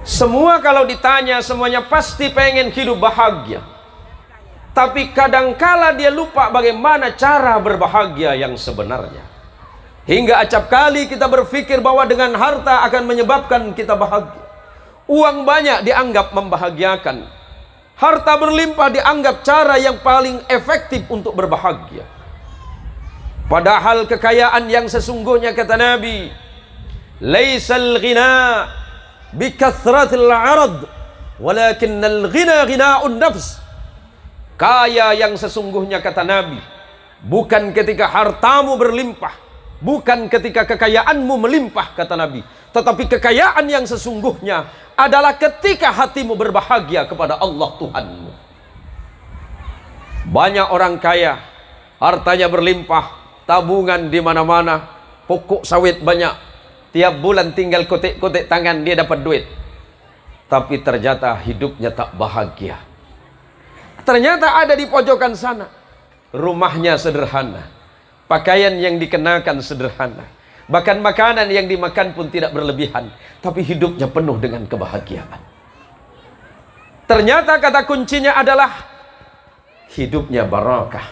Semua kalau ditanya, semuanya pasti pengen hidup bahagia. Tapi kadangkala dia lupa bagaimana cara berbahagia yang sebenarnya. Hingga acap kali kita berpikir bahwa dengan harta akan menyebabkan kita bahagia. Uang banyak dianggap membahagiakan. Harta berlimpah dianggap cara yang paling efektif untuk berbahagia. Padahal kekayaan yang sesungguhnya, kata Nabi, laisal ghina bikathratil arad, walakinnal ghina ghina'un nafs. Kaya yang sesungguhnya, kata Nabi, bukan ketika hartamu berlimpah, bukan ketika kekayaanmu melimpah, kata Nabi, tetapi kekayaan yang sesungguhnya adalah ketika hatimu berbahagia kepada Allah Tuhanmu. Banyak orang kaya, hartanya berlimpah, tabungan di mana-mana, pokok sawit banyak, tiap bulan tinggal kotek-kotek tangan dia dapat duit, tapi ternyata hidupnya tak bahagia. Ternyata ada di pojokan sana, rumahnya sederhana, pakaian yang dikenakan sederhana, bahkan makanan yang dimakan pun tidak berlebihan, tapi hidupnya penuh dengan kebahagiaan. Ternyata kata kuncinya adalah hidupnya barakah.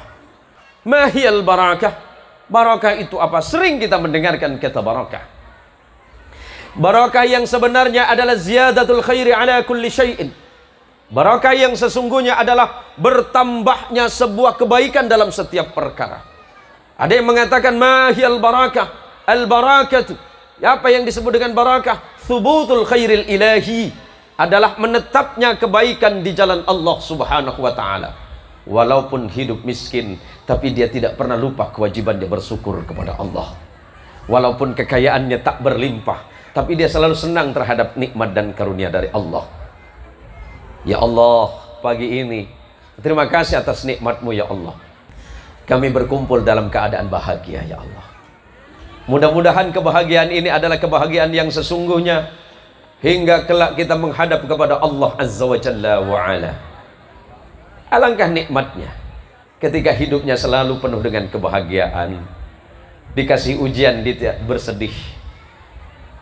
Mahiyal barakah? Barakah itu apa? Sering kita mendengarkan kata barakah. Barakah yang sebenarnya adalah ziyadatul khairi ala kulli syai'in. Barakah yang sesungguhnya adalah bertambahnya sebuah kebaikan dalam setiap perkara. Ada yang mengatakan mahiyal barakah? Al-barakatu, apa yang disebut dengan barakah? Thubutul khairil ilahi, adalah menetapnya kebaikan di jalan Allah Subhanahu wa ta'ala. Walaupun hidup miskin, tapi dia tidak pernah lupa kewajiban dia bersyukur kepada Allah. Walaupun kekayaannya tak berlimpah, tapi dia selalu senang terhadap nikmat dan karunia dari Allah. Ya Allah, pagi ini terima kasih atas nikmat-Mu ya Allah. Kami berkumpul dalam keadaan bahagia ya Allah. Mudah-mudahan kebahagiaan ini adalah kebahagiaan yang sesungguhnya hingga kelak kita menghadap kepada Allah Azza wa Jalla wa Ala. Alangkah nikmatnya ketika hidupnya selalu penuh dengan kebahagiaan. Dikasih ujian dia tidak bersedih,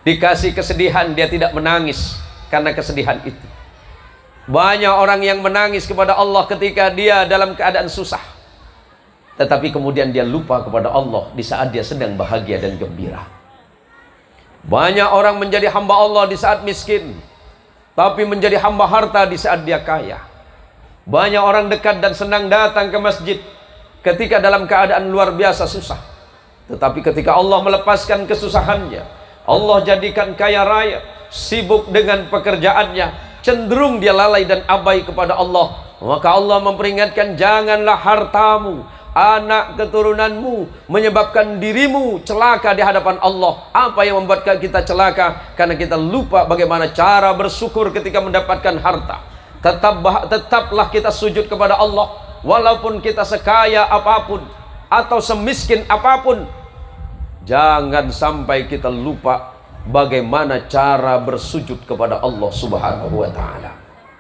dikasih kesedihan dia tidak menangis karena kesedihan itu. Banyak orang yang menangis kepada Allah ketika dia dalam keadaan susah, tetapi kemudian dia lupa kepada Allah di saat dia sedang bahagia dan gembira. Banyak orang menjadi hamba Allah di saat miskin, tapi menjadi hamba harta di saat dia kaya. Banyak orang dekat dan senang datang ke masjid ketika dalam keadaan luar biasa susah, tetapi ketika Allah melepaskan kesusahannya, Allah jadikan kaya raya, sibuk dengan pekerjaannya, cenderung dia lalai dan abai kepada Allah. Maka Allah memperingatkan, janganlah hartamu, anak keturunanmu menyebabkan dirimu celaka di hadapan Allah. Apa yang membuat kita celaka? Karena kita lupa bagaimana cara bersyukur ketika mendapatkan harta. Tetaplah kita sujud kepada Allah, walaupun kita sekaya apapun atau semiskin apapun. Jangan sampai kita lupa bagaimana cara bersujud kepada Allah Subhanahu wa ta'ala.